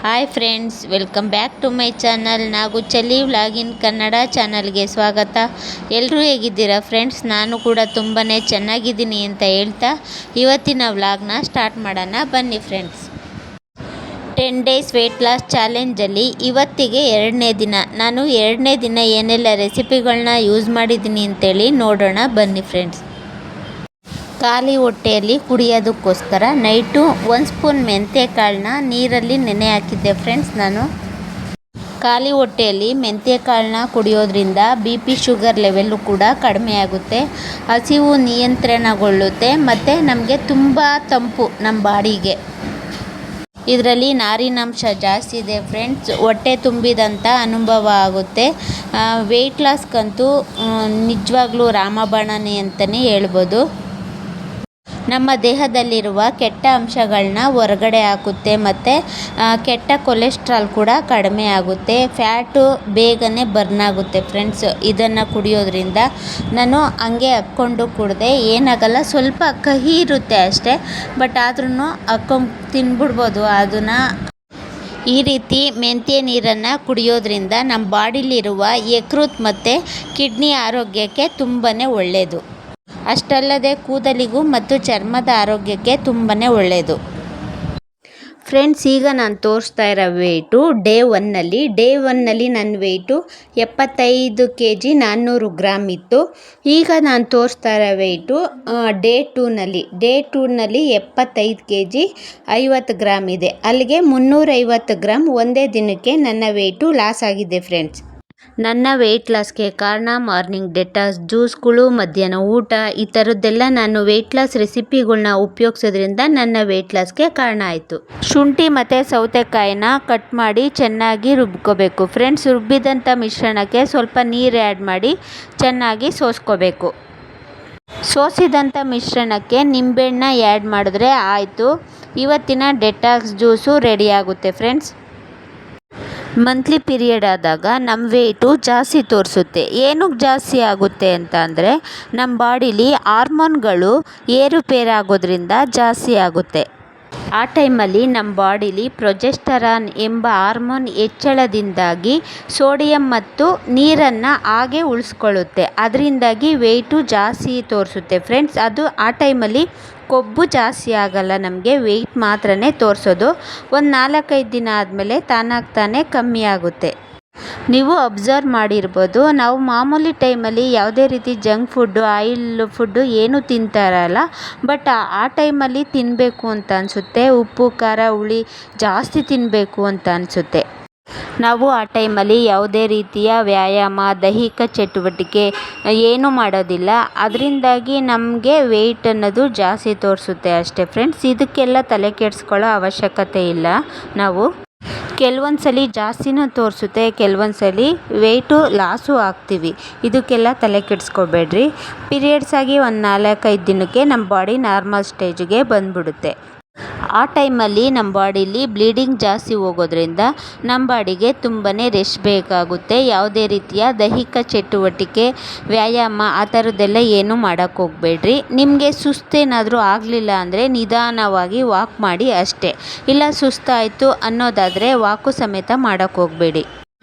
Hi friends, welcome back to my channel. ನಾಗು ಚಲಿ vlogging Kannada ಚಾನಲ್ಗೆ ಸ್ವಾಗತ. ಎಲ್ಲರೂ ಹೇಗಿದ್ದೀರಾ ಫ್ರೆಂಡ್ಸ್? ನಾನು ಕೂಡ ತುಂಬಾ ಚೆನ್ನಾಗಿದ್ದೀನಿ ಅಂತ ಹೇಳ್ತಾ ಇವತ್ತಿನ ವ್ಲಾಗ್ನ ಸ್ಟಾರ್ಟ್ ಮಾಡೋಣ ಬನ್ನಿ ಫ್ರೆಂಡ್ಸ್. 10 ಡೇಸ್ ವೆಯ್ಟ್ ಲಾಸ್ ಚಾಲೆಂಜಲ್ಲಿ ಇವತ್ತಿಗೆ 2ನೇ ದಿನ. ನಾನು 2ನೇ ದಿನ ಏನೆಲ್ಲ ರೆಸಿಪಿಗಳನ್ನ ಯೂಸ್ ಮಾಡಿದ್ದೀನಿ ಅಂತೇಳಿ ನೋಡೋಣ ಬನ್ನಿ ಫ್ರೆಂಡ್ಸ್. ಖಾಲಿ ಹೊಟ್ಟೆಯಲ್ಲಿ ಕುಡಿಯೋದಕ್ಕೋಸ್ಕರ ನೈಟು 1 ಸ್ಪೂನ್ ಮೆಂತ್ಯ ಕಾಳನ್ನ ನೀರಲ್ಲಿ ನೆನೆ ಹಾಕಿದ್ದೆ ಫ್ರೆಂಡ್ಸ್. ನಾನು ಖಾಲಿ ಹೊಟ್ಟೆಯಲ್ಲಿ ಮೆಂತ್ಯ ಕಾಳನ್ನ ಕುಡಿಯೋದ್ರಿಂದ BP ಶುಗರ್ ಲೆವೆಲ್ಲು ಕೂಡ ಕಡಿಮೆ ಆಗುತ್ತೆ, ಹಸಿವು ನಿಯಂತ್ರಣಗೊಳ್ಳುತ್ತೆ ಮತ್ತು ನಮಗೆ ತುಂಬ ತಂಪು ನಮ್ಮ ಬಾಡಿಗೆ. ಇದರಲ್ಲಿ ನಾರಿನಾಂಶ ಜಾಸ್ತಿ ಇದೆ ಫ್ರೆಂಡ್ಸ್. ಹೊಟ್ಟೆ ತುಂಬಿದಂಥ ಅನುಭವ ಆಗುತ್ತೆ. ವೆಯ್ಟ್ ಲಾಸ್ಗಂತೂ ನಿಜವಾಗ್ಲೂ ರಾಮಬಾಣನೇ ಅಂತಲೇ ಹೇಳ್ಬೋದು. ನಮ್ಮ ದೇಹದಲ್ಲಿರುವ ಕೆಟ್ಟ ಅಂಶಗಳನ್ನ ಹೊರಗಡೆ ಹಾಕುತ್ತೆ ಮತ್ತು ಕೆಟ್ಟ ಕೊಲೆಸ್ಟ್ರಾಲ್ ಕೂಡ ಕಡಿಮೆ ಆಗುತ್ತೆ. ಫ್ಯಾಟು ಬೇಗನೆ ಬರ್ನ್ ಆಗುತ್ತೆ ಫ್ರೆಂಡ್ಸ್ ಇದನ್ನು ಕುಡಿಯೋದ್ರಿಂದ. ನಾನು ಹಂಗೆ ಹಾಕ್ಕೊಂಡು ಕುಡಿದೆ, ಏನಾಗಲ್ಲ, ಸ್ವಲ್ಪ ಕಹಿ ಇರುತ್ತೆ ಅಷ್ಟೇ, ಬಟ್ ಆದ್ರೂ ಹಾಕ್ಕೊಂಡು ತಿನ್ಬಿಡ್ಬೋದು ಅದನ್ನು. ಈ ರೀತಿ ಮೆಂತ್ಯ ನೀರನ್ನು ಕುಡಿಯೋದ್ರಿಂದ ನಮ್ಮ ಬಾಡಿಲಿರುವ ಯಕೃತ್ ಮತ್ತು ಕಿಡ್ನಿ ಆರೋಗ್ಯಕ್ಕೆ ತುಂಬಾ ಒಳ್ಳೆಯದು. ಅಷ್ಟಲ್ಲದೆ ಕೂದಲಿಗೂ ಮತ್ತು ಚರ್ಮದ ಆರೋಗ್ಯಕ್ಕೆ ತುಂಬಾ ಒಳ್ಳೆಯದು ಫ್ರೆಂಡ್ಸ್. ಈಗ ನಾನು ತೋರಿಸ್ತಾ ಇರೋ ವೆಯ್ಟು ಡೇ ಒನ್ನಲ್ಲಿ ನನ್ನ ವೆಯ್ಟು 75 kg 400 ಗ್ರಾಮ್ ಇತ್ತು. ಈಗ ನಾನು ತೋರಿಸ್ತಾ ಇರೋ ವೆಯ್ಟು ಡೇ ಟೂನಲ್ಲಿ 75 kg 50 ಗ್ರಾಮ್ ಇದೆ. ಅಲ್ಲಿಗೆ 350 ಗ್ರಾಮ್ ಒಂದೇ ದಿನಕ್ಕೆ ನನ್ನ ವೆಯ್ಟು ಲಾಸ್ ಆಗಿದೆ ಫ್ರೆಂಡ್ಸ್. ನನ್ನ ವೆಯ್ಟ್ ಲಾಸ್ಗೆ ಕಾರಣ ಮಾರ್ನಿಂಗ್ ಡೆಟಾಕ್ಸ್ ಜ್ಯೂಸ್ಗಳು, ಮಧ್ಯಾಹ್ನ ಊಟ, ಈ ಥರದ್ದೆಲ್ಲ ನಾನು ವೆಯ್ಟ್ ಲಾಸ್ ರೆಸಿಪಿಗಳನ್ನ ಉಪಯೋಗಿಸೋದ್ರಿಂದ ನನ್ನ ವೆಯ್ಟ್ ಲಾಸ್ಗೆ ಕಾರಣ ಆಯಿತು. ಶುಂಠಿ ಮತ್ತು ಸೌತೆಕಾಯಿನ ಕಟ್ ಮಾಡಿ ಚೆನ್ನಾಗಿ ರುಬ್ಕೋಬೇಕು ಫ್ರೆಂಡ್ಸ್. ರುಬ್ಬಿದಂಥ ಮಿಶ್ರಣಕ್ಕೆ ಸ್ವಲ್ಪ ನೀರು ಆ್ಯಡ್ ಮಾಡಿ ಚೆನ್ನಾಗಿ ಸೋಸ್ಕೋಬೇಕು. ಸೋಸಿದಂಥ ಮಿಶ್ರಣಕ್ಕೆ ನಿಂಬೆಹಣ್ಣ ಆ್ಯಡ್ ಮಾಡಿದ್ರೆ ಆಯಿತು. ಇವತ್ತಿನ ಡೆಟಾಕ್ಸ್ ಜ್ಯೂಸು ರೆಡಿ ಆಗುತ್ತೆ ಫ್ರೆಂಡ್ಸ್. ಮಂತ್ಲಿ ಪೀರಿಯಡ್ ಆದಾಗ ನಮ್ಮ ವೆಯ್ಟು ಜಾಸ್ತಿ ತೋರಿಸುತ್ತೆ. ಏನಕ್ಕೆ ಜಾಸ್ತಿ ಆಗುತ್ತೆ ಅಂತ ಅಂದರೆ ನಮ್ಮ ಬಾಡಿಲಿ ಹಾರ್ಮೋನ್ಗಳು ಏರುಪೇರಾಗೋದ್ರಿಂದ ಜಾಸ್ತಿ ಆಗುತ್ತೆ. ಆ ಟೈಮಲ್ಲಿ ನಮ್ಮ ಬಾಡಿಲಿ ಪ್ರೊಜೆಸ್ಟರಾನ್ ಎಂಬ ಹಾರ್ಮೋನ್ ಹೆಚ್ಚಳದಿಂದಾಗಿ ಸೋಡಿಯಂ ಮತ್ತು ನೀರನ್ನು ಹಾಗೆ ಉಳಿಸ್ಕೊಳ್ಳುತ್ತೆ. ಅದರಿಂದಾಗಿ ವೆಯ್ಟು ಜಾಸ್ತಿ ತೋರಿಸುತ್ತೆ ಫ್ರೆಂಡ್ಸ್. ಅದು ಆ ಟೈಮಲ್ಲಿ ಕೊಬ್ಬು ಜಾಸ್ತಿ ಆಗಲ್ಲ, ನಮಗೆ ವೆಯ್ಟ್ ಮಾತ್ರನೇ ತೋರಿಸೋದು. ಒಂದು 4-5 ದಿನ ಆದಮೇಲೆ ತಾನಾಗ್ತಾನೆ ಕಮ್ಮಿ ಆಗುತ್ತೆ. ನೀವು ಅಬ್ಸರ್ವ್ ಮಾಡಿರ್ಬೋದು, ನಾವು ಮಾಮೂಲಿ ಟೈಮಲ್ಲಿ ಯಾವುದೇ ರೀತಿ ಜಂಕ್ ಫುಡ್ಡು, ಆಯಿಲ್ ಫುಡ್ಡು ಏನೂ ತಿಂತಾ ಇರಲ್ಲ, ಬಟ್ ಆ ಟೈಮಲ್ಲಿ ತಿನ್ನಬೇಕು ಅಂತ ಅನಿಸುತ್ತೆ. ಉಪ್ಪು ಖಾರ ಹುಳಿ ಜಾಸ್ತಿ ತಿನ್ನಬೇಕು ಅಂತ ಅನಿಸುತ್ತೆ. ನಾವು ಆ ಟೈಮಲ್ಲಿ ಯಾವುದೇ ರೀತಿಯ ವ್ಯಾಯಾಮ, ದೈಹಿಕ ಚಟುವಟಿಕೆ ಏನೂ ಮಾಡೋದಿಲ್ಲ. ಅದರಿಂದಾಗಿ ನಮಗೆ ವೆಯ್ಟ್ ಅನ್ನೋದು ಜಾಸ್ತಿ ತೋರಿಸುತ್ತೆ ಅಷ್ಟೇ ಫ್ರೆಂಡ್ಸ್. ಇದಕ್ಕೆಲ್ಲ ತಲೆ ಕೆಡಿಸ್ಕೊಳ್ಳೋ ಅವಶ್ಯಕತೆ ಇಲ್ಲ. ನಾವು ಕೆಲವೊಂದು ಸಲ ಜಾಸ್ತಿನೂ ತೋರಿಸುತ್ತೆ, ಕೆಲವೊಂದು ಸಲ ವೆಯ್ಟು ಲಾಸು ಆಗ್ತೀವಿ. ಇದಕ್ಕೆಲ್ಲ ತಲೆ ಕೆಡಿಸ್ಕೋಬೇಡ್ರಿ. ಪೀರಿಯಡ್ಸ್ ಆಗಿ ಒಂದು 4-5 ದಿನಕ್ಕೆ ನಮ್ಮ ಬಾಡಿ ನಾರ್ಮಲ್ ಸ್ಟೇಜ್ಗೆ ಬಂದುಬಿಡುತ್ತೆ. ಆ ಟೈಮಲ್ಲಿ ನಮ್ಮ ಬಾಡಿಲಿ ಬ್ಲೀಡಿಂಗ್ ಜಾಸ್ತಿ ಹೋಗೋದ್ರಿಂದ ನಮ್ಮ ಬಾಡಿಗೆ ತುಂಬಾ ರೆಸ್ಟ್ ಬೇಕಾಗುತ್ತೆ. ಯಾವುದೇ ರೀತಿಯ ದೈಹಿಕ ಚಟುವಟಿಕೆ, ವ್ಯಾಯಾಮ ಆ ಥರದ್ದೆಲ್ಲ ಏನೂ ಮಾಡೋಕ್ಕೆ ಹೋಗಬೇಡ್ರಿ. ನಿಮಗೆ ಸುಸ್ತೇನಾದರೂ ಆಗಲಿಲ್ಲ ಅಂದರೆ ನಿಧಾನವಾಗಿ ವಾಕ್ ಮಾಡಿ ಅಷ್ಟೇ. ಇಲ್ಲ ಸುಸ್ತಾಯಿತು ಅನ್ನೋದಾದರೆ ವಾಕು ಸಮೇತ ಮಾಡೋಕ್ಕೆ ಹೋಗಬೇಡಿ.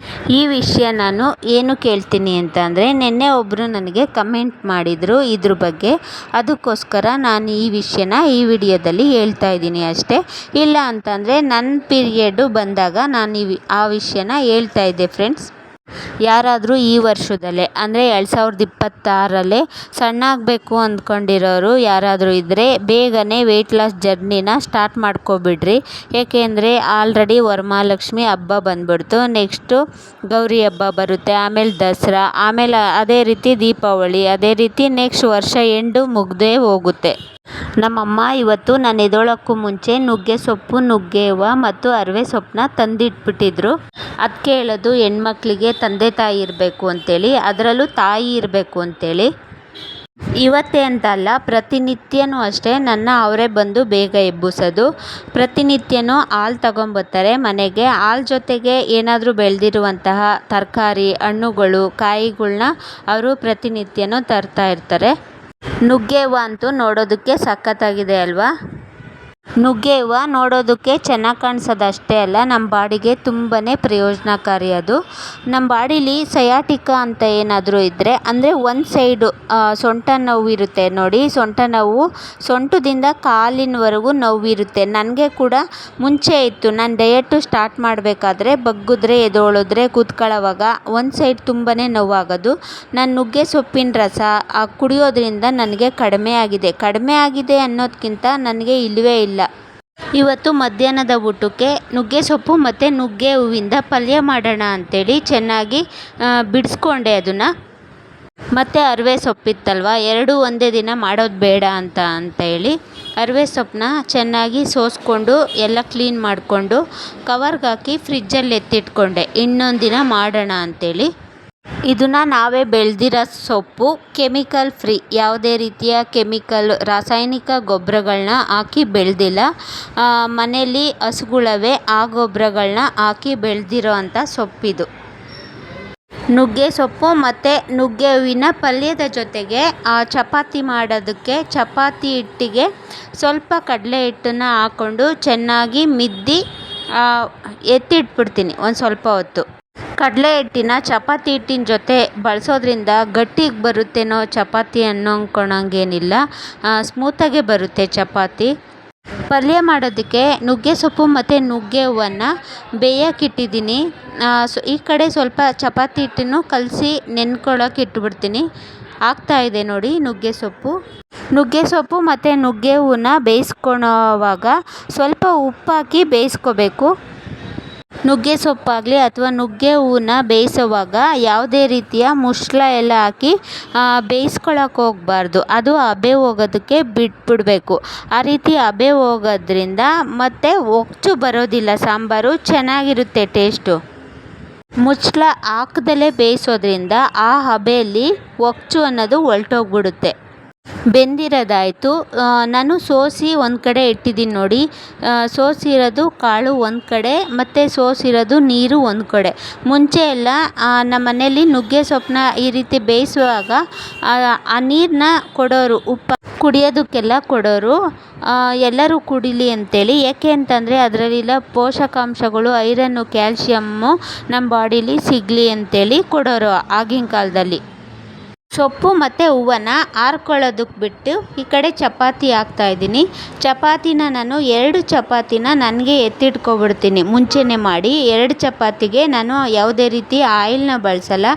ಈ ವಿಷಯ ನಾನು ಏನು ಕೇಳ್ತೀನಿ ಅಂತ ಅಂದರೆ, ನಿನ್ನೆ ಒಬ್ಬರು ನನಗೆ ಕಮೆಂಟ್ ಮಾಡಿದರು ಇದ್ರ ಬಗ್ಗೆ. ಅದಕ್ಕೋಸ್ಕರ ನಾನು ಈ ವಿಷಯನ ಈ ವಿಡಿಯೋದಲ್ಲಿ ಹೇಳ್ತಾ ಇದ್ದೀನಿ ಅಷ್ಟೇ. ಇಲ್ಲ ಅಂತಂದರೆ ನನ್ನ ಪೀರಿಯಡ್ಡು ಬಂದಾಗ ನಾನು ಆ ವಿಷಯನ ಹೇಳ್ತಾ ಇದ್ದೆ ಫ್ರೆಂಡ್ಸ್. ಯಾರಾದರೂ ಈ ವರ್ಷದಲ್ಲೇ ಅಂದರೆ 2026ರಲ್ಲೇ ಸಣ್ಣ ಆಗಬೇಕು ಅಂದ್ಕೊಂಡಿರೋರು ಯಾರಾದರೂ ಇದ್ದರೆ ಬೇಗನೆ ವೆಯ್ಟ್ ಲಾಸ್ ಜರ್ನಿನ ಸ್ಟಾರ್ಟ್ ಮಾಡ್ಕೊಬಿಡ್ರಿ. ಏಕೆಂದರೆ ಆಲ್ರೆಡಿ ವರಮಹಾಲಕ್ಷ್ಮಿ ಹಬ್ಬ ಬಂದ್ಬಿಡ್ತು, ನೆಕ್ಸ್ಟು ಗೌರಿ ಹಬ್ಬ ಬರುತ್ತೆ, ಆಮೇಲೆ ದಸರಾ, ಆಮೇಲೆ ಅದೇ ರೀತಿ ದೀಪಾವಳಿ, ಅದೇ ರೀತಿ ನೆಕ್ಸ್ಟ್ ವರ್ಷ ಎಂಡು ಮುಗ್ದೇ ಹೋಗುತ್ತೆ. ನಮ್ಮಮ್ಮ ಇವತ್ತು ನಾನು ಎದ್ದೇಳೋಕ್ಕೂ ಮುಂಚೆ ನುಗ್ಗೆ ಸೊಪ್ಪು, ನುಗ್ಗೆ ಹೂವು ಮತ್ತು ಅರಿವೆ ಸೊಪ್ಪನ್ನ ತಂದಿಟ್ಬಿಟ್ಟಿದ್ರು. ಅದಕ್ಕೆ ಹೇಳೋದು ಹೆಣ್ಮಕ್ಳಿಗೆ ತಂದೆ ತಾಯಿ ಇರಬೇಕು ಅಂತೇಳಿ, ಅದರಲ್ಲೂ ತಾಯಿ ಇರಬೇಕು ಅಂತೇಳಿ. ಇವತ್ತೇ ಅಂತ ಅಲ್ಲ, ಪ್ರತಿನಿತ್ಯನೂ ಅಷ್ಟೇ ನನ್ನ ಅವರೇ ಬಂದು ಬೇಗ ಎಬ್ಬಿಸೋದು. ಪ್ರತಿನಿತ್ಯನೂ ಹಾಲು ತಗೊಂಬರ್ತಾರೆ ಮನೆಗೆ. ಹಾಲು ಜೊತೆಗೆ ಏನಾದರೂ ಬೆಳೆದಿರುವಂತಹ ತರಕಾರಿ, ಹಣ್ಣುಗಳು, ಕಾಯಿಗಳನ್ನ ಅವರು ಪ್ರತಿನಿತ್ಯನೂ ತರ್ತಾ ಇರ್ತಾರೆ. ನುಗ್ಗೆ ಹೂವು ಅಂತೂ ನೋಡೋದಕ್ಕೆ ಸಖತ್ತಾಗಿದೆ ಅಲ್ವಾ? ನುಗ್ಗೆ ಹೂವು ನೋಡೋದಕ್ಕೆ ಚೆನ್ನಾಗಿ ಕಾಣಿಸೋದಷ್ಟೇ ಅಲ್ಲ, ನಮ್ಮ ಬಾಡಿಗೆ ತುಂಬಾ ಪ್ರಯೋಜನಕಾರಿ ಅದು. ನಮ್ಮ ಬಾಡೀಲಿ ಸಯಾಟಿಕ ಅಂತ ಏನಾದರೂ ಇದ್ದರೆ, ಅಂದರೆ ಒಂದು ಸೈಡು ಸೊಂಟ ನೋವು ಇರುತ್ತೆ ನೋಡಿ, ಸೊಂಟ ನೋವು, ಸೊಂಟದಿಂದ ಕಾಲಿನವರೆಗೂ ನೋವಿರುತ್ತೆ. ನನಗೆ ಕೂಡ ಮುಂಚೆ ಇತ್ತು. ನಾನು ಡಯಟು ಸ್ಟಾರ್ಟ್ ಮಾಡಬೇಕಾದ್ರೆ ಬಗ್ಗಿದ್ರೆ ಎದೊಳಿದ್ರೆ ಕೂತ್ಕೊಳ್ಳೋವಾಗ ಒಂದು ಸೈಡ್ ತುಂಬಾ ನೋವಾಗೋದು. ನಾನು ನುಗ್ಗೆ ಸೊಪ್ಪಿನ ರಸ ಕುಡಿಯೋದ್ರಿಂದ ನನಗೆ ಕಡಿಮೆ ಆಗಿದೆ ಅನ್ನೋದಕ್ಕಿಂತ ನನಗೆ ಇಲ್ಲವೇ ಇಲ್ಲ. ಇವತ್ತು ಮಧ್ಯಾಹ್ನದ ಊಟಕ್ಕೆ ನುಗ್ಗೆ ಸೊಪ್ಪು ಮತ್ತು ನುಗ್ಗೆ ಹೂವಿಂದ ಪಲ್ಯ ಮಾಡೋಣ ಅಂಥೇಳಿ ಚೆನ್ನಾಗಿ ಬಿಡಿಸ್ಕೊಂಡೆ ಅದನ್ನು. ಮತ್ತು ಅರಿವೆ ಸೊಪ್ಪಿತ್ತಲ್ವ, ಎರಡೂ ಒಂದೇ ದಿನ ಮಾಡೋದು ಬೇಡ ಅಂತ ಹೇಳಿ ಅರಿವೆ ಸೊಪ್ಪನ್ನ ಚೆನ್ನಾಗಿ ಸೋಸ್ಕೊಂಡು ಎಲ್ಲ ಕ್ಲೀನ್ ಮಾಡಿಕೊಂಡು ಕವರ್ಗೆ ಹಾಕಿ ಫ್ರಿಜ್ಜಲ್ಲಿ ಎತ್ತಿಟ್ಕೊಂಡೆ, ಇನ್ನೊಂದು ದಿನ ಮಾಡೋಣ ಅಂಥೇಳಿ. ಇದನ್ನು ನಾವೇ ಬೆಳೆದಿರೋ ಸೊಪ್ಪು, ಕೆಮಿಕಲ್ ಫ್ರೀ, ಯಾವುದೇ ರೀತಿಯ ಕೆಮಿಕಲ್ ರಾಸಾಯನಿಕ ಗೊಬ್ಬರಗಳನ್ನ ಹಾಕಿ ಬೆಳೆದಿಲ್ಲ. ಮನೆಯಲ್ಲಿ ಹಸುಗಳವೆ, ಆ ಗೊಬ್ಬರಗಳನ್ನ ಹಾಕಿ ಬೆಳೆದಿರೋ ಅಂಥ ಸೊಪ್ಪಿದು. ನುಗ್ಗೆ ಸೊಪ್ಪು ಮತ್ತು ನುಗ್ಗೆ ಹೂವಿನ ಪಲ್ಯದ ಜೊತೆಗೆ ಚಪಾತಿ ಮಾಡೋದಕ್ಕೆ ಚಪಾತಿ ಹಿಟ್ಟಿಗೆ ಸ್ವಲ್ಪ ಕಡಲೆ ಹಿಟ್ಟನ್ನು ಹಾಕ್ಕೊಂಡು ಚೆನ್ನಾಗಿ ಮಿದ್ದಿ ಎತ್ತಿಟ್ಬಿಡ್ತೀನಿ ಒಂದು ಸ್ವಲ್ಪ ಹೊತ್ತು. ಕಡಲೆ ಹಿಟ್ಟಿನ ಚಪಾತಿ ಹಿಟ್ಟಿನ ಜೊತೆ ಬಳಸೋದ್ರಿಂದ ಗಟ್ಟಿಗೆ ಬರುತ್ತೇನೋ ಚಪಾತಿ ಅಂದ್ಕೊಳಂಗೇನಿಲ್ಲ, ಸ್ಮೂತಾಗೆ ಬರುತ್ತೆ ಚಪಾತಿ. ಪಲ್ಯ ಮಾಡೋದಕ್ಕೆ ನುಗ್ಗೆ ಸೊಪ್ಪು ಮತ್ತು ನುಗ್ಗೆ ಹೂವನ್ನು ಬೇಯೋಕ್ಕಿಟ್ಟಿದ್ದೀನಿ. ಈ ಕಡೆ ಸ್ವಲ್ಪ ಚಪಾತಿ ಹಿಟ್ಟನ್ನು ಕಲಸಿ ನೆನ್ಕೊಳ್ಳೋಕೆ ಇಟ್ಬಿಡ್ತೀನಿ. ಆಗ್ತಾಯಿದೆ ನೋಡಿ ನುಗ್ಗೆ ಸೊಪ್ಪು ಮತ್ತು ನುಗ್ಗೆ ಹೂವನ್ನ ಬೇಯಿಸ್ಕೊಳ್ಳೋವಾಗ ಸ್ವಲ್ಪ ಉಪ್ಪಾಕಿ ಬೇಯಿಸ್ಕೋಬೇಕು. ನುಗ್ಗೆ ಸೊಪ್ಪಾಗಲಿ ಅಥವಾ ನುಗ್ಗೆ ಹೂವನ್ನ ಬೇಯಿಸೋವಾಗ ಯಾವುದೇ ರೀತಿಯ ಮುಸ್ಲ ಎಲ್ಲ ಹಾಕಿ ಬೇಯಿಸ್ಕೊಳ್ಳೋಕೆ ಹೋಗಬಾರ್ದು. ಅದು ಹಬೆ ಹೋಗೋದಕ್ಕೆ ಬಿಟ್ಬಿಡಬೇಕು. ಆ ರೀತಿ ಹಬೆ ಹೋಗೋದ್ರಿಂದ ಮತ್ತು ಒಚ್ಚು ಬರೋದಿಲ್ಲ, ಸಾಂಬಾರು ಚೆನ್ನಾಗಿರುತ್ತೆ ಟೇಸ್ಟು. ಮುಚ್ಚಳ ಹಾಕ್ದಲೇ ಬೇಯಿಸೋದ್ರಿಂದ ಆ ಹಬೆಯಲ್ಲಿ ಒಚ್ಚು ಅನ್ನೋದು ಹೊರ್ಟೋಗ್ಬಿಡುತ್ತೆ. ಬೆಂದಿರೋದಾಯಿತು. ನಾನು ಸೋಸಿ ಒಂದು ಕಡೆ ಇಟ್ಟಿದ್ದೀನಿ ನೋಡಿ, ಸೋಸಿರೋದು ಕಾಳು ಒಂದು ಕಡೆ ಮತ್ತು ಸೋಸಿರೋದು ನೀರು ಒಂದು ಕಡೆ. ಮುಂಚೆ ಎಲ್ಲ ನಮ್ಮ ಮನೇಲಿ ನುಗ್ಗೆ ಸೊಪ್ಪನ್ನ ಈ ರೀತಿ ಬೇಯಿಸುವಾಗ ಆ ನೀರನ್ನ ಕೊಡೋರು, ಕುಡಿಯೋದಕ್ಕೆಲ್ಲ ಕೊಡೋರು, ಎಲ್ಲರೂ ಕುಡೀಲಿ ಅಂತೇಳಿ. ಏಕೆ ಅಂತಂದರೆ ಅದರಲ್ಲಿಲ್ಲ ಪೋಷಕಾಂಶಗಳು, ಐರನ್ನು, ಕ್ಯಾಲ್ಶಿಯಮ್ಮು ನಮ್ಮ ಬಾಡೀಲಿ ಸಿಗಲಿ ಅಂತೇಳಿ ಕೊಡೋರು ಆಗಿನ ಕಾಲದಲ್ಲಿ. ಸೊಪ್ಪು ಮತ್ತು ಹೂವನ್ನು ಆರ್ಕೊಳ್ಳೋದಕ್ಕೆ ಬಿಟ್ಟು ಈ ಕಡೆ ಚಪಾತಿ ಹಾಕ್ತಾಯಿದ್ದೀನಿ. ಚಪಾತಿನ ನಾನು 2 ಚಪಾತಿನ ನನಗೆ ಎತ್ತಿಟ್ಕೊಬಿಡ್ತೀನಿ ಮುಂಚೆನೇ ಮಾಡಿ. 2 ಚಪಾತಿಗೆ ನಾನು ಯಾವುದೇ ರೀತಿ ಆಯಿಲ್ನ ಬಳಸಲ್ಲ.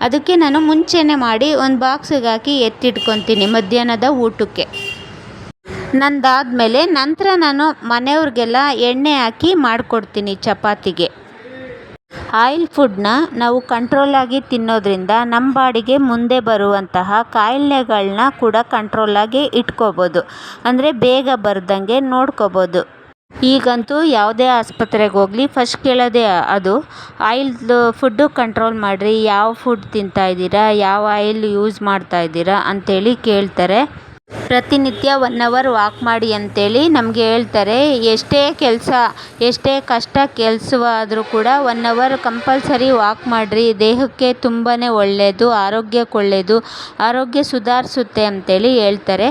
ಅದಕ್ಕೆ ನಾನು ಮುಂಚೆನೇ ಮಾಡಿ ಒಂದು ಬಾಕ್ಸಿಗೆ ಹಾಕಿ ಎತ್ತಿಟ್ಕೊತೀನಿ ಮಧ್ಯಾಹ್ನದ ಊಟಕ್ಕೆ. ನಂದಾದಮೇಲೆ ನಂತರ ನಾನು ಮನೆಯವ್ರಿಗೆಲ್ಲ ಎಣ್ಣೆ ಹಾಕಿ ಮಾಡಿಕೊಡ್ತೀನಿ ಚಪಾತಿಗೆ. ಆಯಿಲ್ ಫುಡ್ನ ನಾವು ಕಂಟ್ರೋಲಾಗಿ ತಿನ್ನೋದ್ರಿಂದ ನಮ್ಮ ಬಾಡಿಗೆ ಮುಂದೆ ಬರುವಂತಹ ಕಾಯಿಲೆಗಳನ್ನ ಕೂಡ ಕಂಟ್ರೋಲಾಗಿ ಇಟ್ಕೋಬೋದು, ಅಂದರೆ ಬೇಗ ಬರ್ದಂಗೆ ನೋಡ್ಕೋಬೋದು. ಈಗಂತೂ ಯಾವುದೇ ಆಸ್ಪತ್ರೆಗೆ ಹೋಗಲಿ ಫಸ್ಟ್ ಕೇಳೋದೇ ಅದು, ಆಯಿಲ್ ಫುಡ್ಡು ಕಂಟ್ರೋಲ್ ಮಾಡಿರಿ, ಯಾವ ಫುಡ್ ತಿಂತಾಯಿದ್ದೀರಾ, ಯಾವ ಆಯಿಲ್ ಯೂಸ್ ಮಾಡ್ತಾಯಿದ್ದೀರಾ ಅಂಥೇಳಿ ಕೇಳ್ತಾರೆ. ಪ್ರತಿನಿತ್ಯ 1 ಅವರ್ ವಾಕ್ ಮಾಡಿ ಅಂತೇಳಿ ನಮಗೆ ಹೇಳ್ತಾರೆ. ಎಷ್ಟೇ ಕಷ್ಟ ಕೆಲಸವಾದರೂ ಕೂಡ 1 ಅವರ್ ಕಂಪಲ್ಸರಿ ವಾಕ್ ಮಾಡಿರಿ, ದೇಹಕ್ಕೆ ತುಂಬಾ ಒಳ್ಳೆಯದು, ಆರೋಗ್ಯಕ್ಕೆ ಒಳ್ಳೆಯದು, ಆರೋಗ್ಯ ಸುಧಾರಿಸುತ್ತೆ ಅಂತೇಳಿ ಹೇಳ್ತಾರೆ.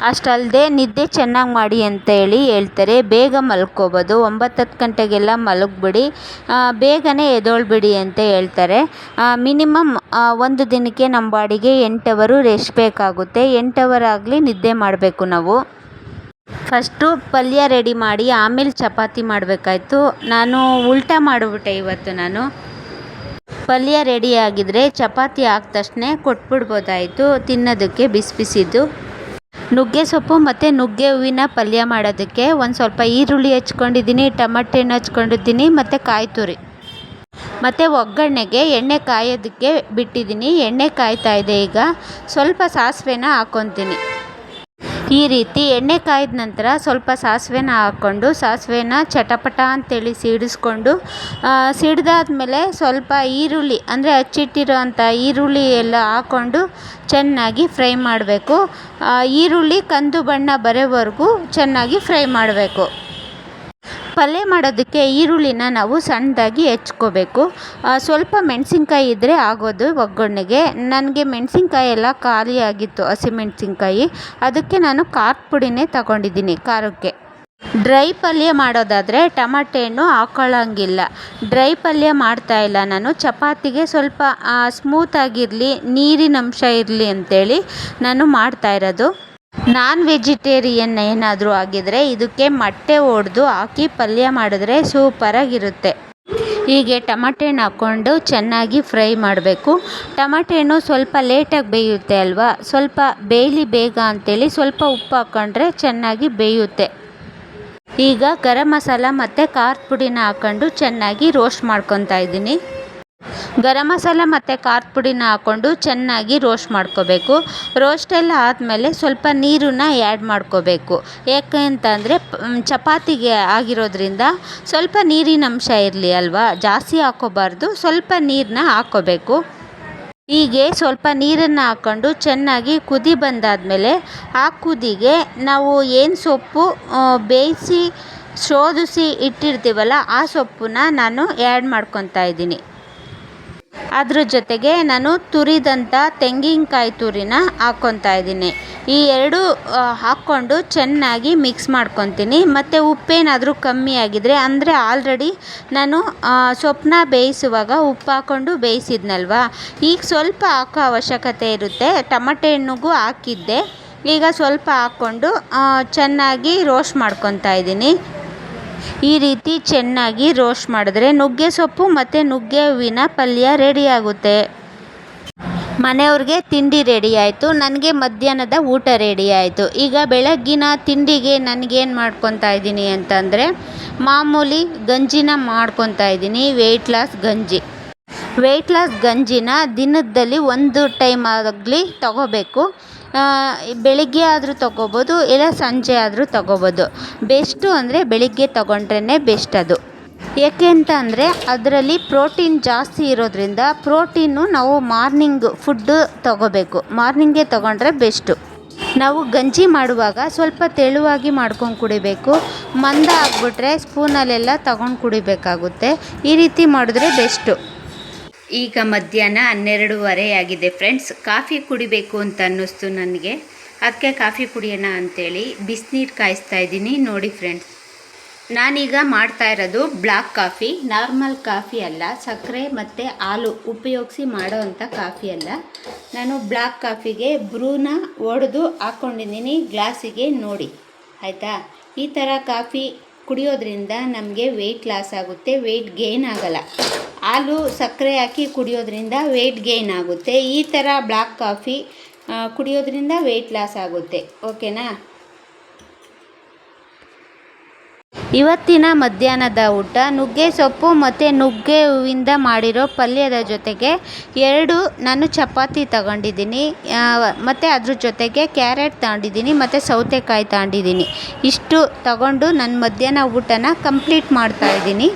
ಅಷ್ಟಲ್ಲದೆ ನಿದ್ದೆ ಚೆನ್ನಾಗಿ ಮಾಡಿ ಅಂತೇಳಿ ಹೇಳ್ತಾರೆ. ಬೇಗ ಮಲ್ಕೋಬೋದು, 9-10 ಗಂಟೆಗೆಲ್ಲ ಮಲಗಿಬಿಡಿ, ಬೇಗನೆ ಎದ್ದೇಳ್ಬಿಡಿ ಅಂತ ಹೇಳ್ತಾರೆ. ಮಿನಿಮಮ್ ಒಂದು ದಿನಕ್ಕೆ ನಮ್ಮ ಬಾಡಿಗೆ 8 ಅವರು ರೆಸ್ಟ್ ಬೇಕಾಗುತ್ತೆ. 8 ಅವರ್ ಆಗಲಿ ನಿದ್ದೆ ಮಾಡಬೇಕು ನಾವು. ಫಸ್ಟು ಪಲ್ಯ ರೆಡಿ ಮಾಡಿ ಆಮೇಲೆ ಚಪಾತಿ ಮಾಡಬೇಕಾಯ್ತು. ನಾನು ಉಲ್ಟಾ ಮಾಡಿಬಿಟ್ಟೆ ಇವತ್ತು. ನಾನು ಪಲ್ಯ ರೆಡಿ ಆಗಿದ್ದರೆ ಚಪಾತಿ ಹಾಕಿದ ತಕ್ಷಣ ಕೊಟ್ಬಿಡ್ಬೋದಾಯಿತು ತಿನ್ನೋದಕ್ಕೆ ಬಿಸಿ ಬಿಸಿದು. ನುಗ್ಗೆ ಸೊಪ್ಪು ಮತ್ತು ನುಗ್ಗೆ ಹೂವಿನ ಪಲ್ಯ ಮಾಡೋದಕ್ಕೆ ಒಂದು ಸ್ವಲ್ಪ ಈರುಳ್ಳಿ ಹಚ್ಕೊಂಡಿದ್ದೀನಿ, ಟೊಮಟೆ ಹಣ್ಣು ಹಚ್ಕೊಂಡಿದ್ದೀನಿ ಮತ್ತು ಕಾಯಿ ತುರಿ. ಮತ್ತು ಒಗ್ಗರಣೆಗೆ ಎಣ್ಣೆ ಕಾಯೋದಕ್ಕೆ ಬಿಟ್ಟಿದ್ದೀನಿ. ಎಣ್ಣೆ ಕಾಯ್ತಾ ಇದೆ. ಈಗ ಸ್ವಲ್ಪ ಸಾಸಿವೆನ ಹಾಕ್ಕೊತೀನಿ. ಈ ರೀತಿ ಎಣ್ಣೆ ಕಾಯ್ದ ನಂತರ ಸ್ವಲ್ಪ ಸಾಸಿವೆನ ಹಾಕ್ಕೊಂಡು ಸಾಸಿವೆನ ಚಟಪಟ ಅಂತೇಳಿ ಸಿಡಿಸ್ಕೊಂಡು, ಸಿಡ್ದಾದ್ಮೇಲೆ ಸ್ವಲ್ಪ ಈರುಳ್ಳಿ, ಅಂದರೆ ಹಚ್ಚಿಟ್ಟಿರೋ ಅಂಥ ಈರುಳ್ಳಿ ಎಲ್ಲ ಹಾಕ್ಕೊಂಡು ಚೆನ್ನಾಗಿ ಫ್ರೈ ಮಾಡಬೇಕು. ಈರುಳ್ಳಿ ಕಂದು ಬಣ್ಣ ಬರೋವರೆಗೂ ಚೆನ್ನಾಗಿ ಫ್ರೈ ಮಾಡಬೇಕು. ಪಲ್ಯ ಮಾಡೋದಕ್ಕೆ ಈರುಳ್ಳಿನ ನಾವು ಸಣ್ಣದಾಗಿ ಹೆಚ್ಕೋಬೇಕು. ಸ್ವಲ್ಪ ಮೆಣಸಿನ್ಕಾಯಿ ಇದ್ದರೆ ಆಗೋದು ಒಗ್ಗರಣೆಗೆ. ನನಗೆ ಮೆಣಸಿನ್ಕಾಯಿ ಎಲ್ಲ ಖಾಲಿ ಆಗಿತ್ತು, ಹಸಿಮೆಣಸಿನ್ಕಾಯಿ, ಅದಕ್ಕೆ ನಾನು ಖಾರದ ಪುಡಿನೇ ತಗೊಂಡಿದ್ದೀನಿ ಖಾರಕ್ಕೆ. ಡ್ರೈ ಪಲ್ಯ ಮಾಡೋದಾದರೆ ಟಮಾಟೆ ಹಣ್ಣು ಹಾಕೊಳ್ಳೋಂಗಿಲ್ಲ. ಡ್ರೈ ಪಲ್ಯ ಮಾಡ್ತಾಯಿಲ್ಲ ನಾನು, ಚಪಾತಿಗೆ ಸ್ವಲ್ಪ ಸ್ಮೂತಾಗಿರಲಿ, ನೀರಿನ ಅಂಶ ಇರಲಿ ಅಂಥೇಳಿ ನಾನು ಮಾಡ್ತಾಯಿರೋದು. ನಾನ್ ವೆಜಿಟೇರಿಯನ್ ಏನಾದರೂ ಆಗಿದ್ದರೆ ಇದಕ್ಕೆ ಮೊಟ್ಟೆ ಒಡೆದು ಹಾಕಿ ಪಲ್ಯ ಮಾಡಿದ್ರೆ ಸೂಪರಾಗಿರುತ್ತೆ. ಹೀಗೆ ಟಮಾಟೆ ಹಣ್ಣು ಹಾಕ್ಕೊಂಡು ಚೆನ್ನಾಗಿ ಫ್ರೈ ಮಾಡಬೇಕು. ಟಮಾಟೆ ಹಣ್ಣು ಸ್ವಲ್ಪ ಲೇಟಾಗಿ ಬೇಯುತ್ತೆ ಅಲ್ವಾ, ಸ್ವಲ್ಪ ಬೇಯಲಿ ಬೇಗ ಅಂಥೇಳಿ ಸ್ವಲ್ಪ ಉಪ್ಪು ಹಾಕ್ಕೊಂಡ್ರೆ ಚೆನ್ನಾಗಿ ಬೇಯುತ್ತೆ. ಈಗ ಗರಂ ಮಸಾಲ ಮತ್ತು ಖಾರದ ಪುಡಿನ ಹಾಕ್ಕೊಂಡು ಚೆನ್ನಾಗಿ ರೋಸ್ಟ್ ಮಾಡ್ಕೊತಾ ಇದ್ದೀನಿ. ಗರಂ ಮಸಾಲ ಮತ್ತು ಖಾರದ ಪುಡಿನ ಹಾಕ್ಕೊಂಡು ಚೆನ್ನಾಗಿ ರೋಸ್ಟ್ ಮಾಡ್ಕೋಬೇಕು. ರೋಸ್ಟೆಲ್ಲ ಆದಮೇಲೆ ಸ್ವಲ್ಪ ನೀರನ್ನ ಆ್ಯಡ್ ಮಾಡ್ಕೋಬೇಕು. ಯಾಕೆ ಅಂತಂದರೆ ಚಪಾತಿಗೆ ಆಗಿರೋದ್ರಿಂದ ಸ್ವಲ್ಪ ನೀರಿನ ಅಂಶ ಇರಲಿ ಅಲ್ವಾ, ಜಾಸ್ತಿ ಹಾಕ್ಕೋಬಾರ್ದು, ಸ್ವಲ್ಪ ನೀರನ್ನ ಹಾಕ್ಕೋಬೇಕು. ಹೀಗೆ ಸ್ವಲ್ಪ ನೀರನ್ನು ಹಾಕ್ಕೊಂಡು ಚೆನ್ನಾಗಿ ಕುದಿ ಬಂದಾದಮೇಲೆ ಆ ಕುದಿಗೆ ನಾವು ಏನು ಸೊಪ್ಪು ಬೇಯಿಸಿ ಶೋಧಿಸಿ ಇಟ್ಟಿರ್ತೀವಲ್ಲ ಆ ಸೊಪ್ಪನ್ನ ನಾನು ಆ್ಯಡ್ ಮಾಡ್ಕೊತಾ ಇದ್ದೀನಿ. ಅದ್ರ ಜೊತೆಗೆ ನಾನು ತುರಿದಂಥ ತೆಂಗಿನಕಾಯಿ ತುರಿನ ಹಾಕ್ಕೊತಾ ಇದ್ದೀನಿ. ಈ ಎರಡು ಹಾಕ್ಕೊಂಡು ಚೆನ್ನಾಗಿ ಮಿಕ್ಸ್ ಮಾಡ್ಕೊತೀನಿ. ಮತ್ತು ಉಪ್ಪೇನಾದರೂ ಕಮ್ಮಿ ಆಗಿದ್ರೆ, ಅಂದರೆ ಆಲ್ರೆಡಿ ನಾನು ಸೊಪ್ಪನ್ನ ಬೇಯಿಸುವಾಗ ಉಪ್ಪು ಹಾಕ್ಕೊಂಡು ಬೇಯಿಸಿದ್ನಲ್ವ, ಈಗ ಸ್ವಲ್ಪ ಹಾಕೋ ಅವಶ್ಯಕತೆ ಇರುತ್ತೆ. ಟಮಾಟೆ ಹಣ್ಣಿಗೂ ಹಾಕಿದ್ದೆ, ಈಗ ಸ್ವಲ್ಪ ಹಾಕ್ಕೊಂಡು ಚೆನ್ನಾಗಿ ರೋಸ್ಟ್ ಮಾಡ್ಕೊತಾ ಇದ್ದೀನಿ. ಈ ರೀತಿ ಚೆನ್ನಾಗಿ ರೋಸ್ಟ್ ಮಾಡಿದ್ರೆ ನುಗ್ಗೆ ಸೊಪ್ಪು ಮತ್ತು ನುಗ್ಗೆ ಹೂವಿನ ಪಲ್ಯ ರೆಡಿಯಾಗುತ್ತೆ. ಮನೆಯವ್ರಿಗೆ ತಿಂಡಿ ರೆಡಿ ಆಯಿತು, ನನಗೆ ಮಧ್ಯಾಹ್ನದ ಊಟ ರೆಡಿ ಆಯಿತು. ಈಗ ಬೆಳಗ್ಗಿನ ತಿಂಡಿಗೆ ನನಗೇನು ಮಾಡ್ಕೊತಾ ಇದ್ದೀನಿ ಅಂತಂದರೆ ಮಾಮೂಲಿ ಗಂಜಿನ ಮಾಡ್ಕೊತಾ ಇದ್ದೀನಿ. ವೆಯ್ಟ್ ಲಾಸ್ ಗಂಜಿನ ದಿನದಲ್ಲಿ ಒಂದು ಟೈಮ್ ಆಗಲಿ ತಗೋಬೇಕು. ಬೆಳಿಗ್ಗೆ ಆದರೂ ತಗೋಬೋದು, ಇಲ್ಲ ಸಂಜೆ ಆದರೂ ತಗೋಬೋದು. ಬೆಸ್ಟು ಅಂದರೆ ಬೆಳಿಗ್ಗೆ ತಗೊಂಡ್ರೇ ಬೆಸ್ಟ್ ಅದು. ಏಕೆ ಅಂತ ಅಂದರೆ ಅದರಲ್ಲಿ ಪ್ರೋಟೀನ್ ಜಾಸ್ತಿ ಇರೋದ್ರಿಂದ ಪ್ರೋಟೀನು ನಾವು ಮಾರ್ನಿಂಗ್ ಫುಡ್ಡು ತಗೋಬೇಕು. ಮಾರ್ನಿಂಗೇ ತಗೊಂಡ್ರೆ ಬೆಸ್ಟು. ನಾವು ಗಂಜಿ ಮಾಡುವಾಗ ಸ್ವಲ್ಪ ತೆಳುವಾಗಿ ಮಾಡ್ಕೊಂಡು ಕುಡಿಬೇಕು. ಮಂದ ಆಗಿಬಿಟ್ರೆ ಸ್ಪೂನಲ್ಲೆಲ್ಲ ತಗೊಂಡು ಕುಡಿಬೇಕಾಗುತ್ತೆ. ಈ ರೀತಿ ಮಾಡಿದ್ರೆ ಬೆಸ್ಟು. ಈಗ ಮಧ್ಯಾಹ್ನ 12:30 ಆಗಿದೆ ಫ್ರೆಂಡ್ಸ್. ಕಾಫಿ ಕುಡಿಬೇಕು ಅಂತ ಅನ್ನಿಸ್ತು ನನಗೆ, ಅದಕ್ಕೆ ಕಾಫಿ ಕುಡಿಯೋಣ ಅಂಥೇಳಿ ಬಿಸಿನೀರು ಕಾಯಿಸ್ತಾ ಇದ್ದೀನಿ. ನೋಡಿ ಫ್ರೆಂಡ್ಸ್, ನಾನೀಗ ಮಾಡ್ತಾ ಇರೋದು ಬ್ಲ್ಯಾಕ್ ಕಾಫಿ, ನಾರ್ಮಲ್ ಕಾಫಿ ಅಲ್ಲ, ಸಕ್ಕರೆ ಮತ್ತು ಹಾಲು ಉಪಯೋಗಿಸಿ ಮಾಡೋ ಅಂಥ ಕಾಫಿ ಅಲ್ಲ. ನಾನು ಬ್ಲ್ಯಾಕ್ ಕಾಫಿಗೆ ಬ್ರೂನ ಒಡೆದು ಹಾಕ್ಕೊಂಡಿದ್ದೀನಿ ಗ್ಲಾಸಿಗೆ, ನೋಡಿ ಆಯಿತಾ. ಈ ಥರ ಕಾಫಿ ಕುಡಿಯೋದ್ರಿಂದ ನಮಗೆ ವೆಯ್ಟ್ ಲಾಸ್ ಆಗುತ್ತೆ, ವೆಯ್ಟ್ ಗೇನ್ ಆಗಲ್ಲ. ಹಾಲು ಸಕ್ಕರೆ ಹಾಕಿ ಕುಡಿಯೋದ್ರಿಂದ ವೆಯ್ಟ್ ಗೇನ್ ಆಗುತ್ತೆ. ಈ ಥರ ಬ್ಲ್ಯಾಕ್ ಕಾಫಿ ಕುಡಿಯೋದ್ರಿಂದ ವೆಯ್ಟ್ ಲಾಸ್ ಆಗುತ್ತೆ. ಓಕೆನಾ. ಇವತ್ತಿನ ಮಧ್ಯಾಹ್ನದ ಊಟ ನುಗ್ಗೆ ಸೊಪ್ಪು ಮತ್ತು ನುಗ್ಗೆ ಹೂವಿಂದ ಮಾಡಿರೋ ಪಲ್ಯದ ಜೊತೆಗೆ 2 ನಾನು ಚಪಾತಿ ತಗೊಂಡಿದ್ದೀನಿ, ಮತ್ತು ಅದ್ರ ಜೊತೆಗೆ ಕ್ಯಾರೆಟ್ ತಗೊಂಡಿದ್ದೀನಿ ಮತ್ತು ಸೌತೆಕಾಯಿ ತಗೊಂಡಿದ್ದೀನಿ. ಇಷ್ಟು ತಗೊಂಡು ನನ್ನ ಮಧ್ಯಾಹ್ನ ಊಟನ ಕಂಪ್ಲೀಟ್ ಮಾಡ್ತಾಯಿದ್ದೀನಿ.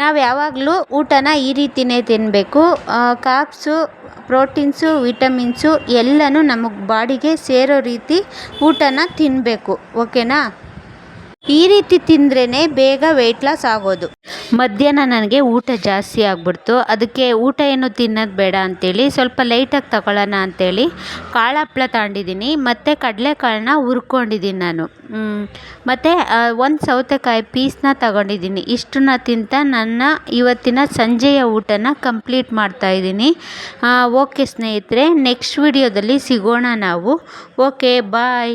ನಾವು ಯಾವಾಗಲೂ ಊಟನ ಈ ರೀತಿಯೇ ತಿನ್ನಬೇಕು. ಕಾರ್ಬ್ಸು, ಪ್ರೋಟೀನ್ಸು, ವಿಟಮಿನ್ಸು ಎಲ್ಲನೂ ನಮಗೆ ಬಾಡಿಗೆ ಸೇರೋ ರೀತಿ ಊಟನ ತಿನ್ನಬೇಕು. ಓಕೆನಾ. ಈ ರೀತಿ ತಿಂದ್ರೇ ಬೇಗ ವೆಯ್ಟ್ ಲಾಸ್ ಆಗೋದು. ಮಧ್ಯಾಹ್ನ ನನಗೆ ಊಟ ಜಾಸ್ತಿ ಆಗಿಬಿಡ್ತು, ಅದಕ್ಕೆ ಊಟ ಏನು ತಿನ್ನೋದು ಬೇಡ ಅಂಥೇಳಿ ಸ್ವಲ್ಪ ಲೈಟಾಗಿ ತಗೊಳ್ಳೋಣ ಅಂಥೇಳಿ ಕಾಳು ಹಪ್ಪಳ ತಗೊಂಡಿದ್ದೀನಿ ಮತ್ತು ಕಡಲೆಕಾಳನ್ನ ಹುರ್ಕೊಂಡಿದ್ದೀನಿ ನಾನು, ಮತ್ತು ಒಂದು ಸೌತೆಕಾಯಿ ಪೀಸ್ನ ತಗೊಂಡಿದ್ದೀನಿ. ಇಷ್ಟನ್ನ ತಿಂತ ನನ್ನ ಇವತ್ತಿನ ಸಂಜೆಯ ಊಟನ ಕಂಪ್ಲೀಟ್ ಮಾಡ್ತಾಯಿದ್ದೀನಿ. ಓಕೆ ಸ್ನೇಹಿತರೆ, ನೆಕ್ಸ್ಟ್ ವಿಡಿಯೋದಲ್ಲಿ ಸಿಗೋಣ ನಾವು. ಓಕೆ, ಬಾಯ್.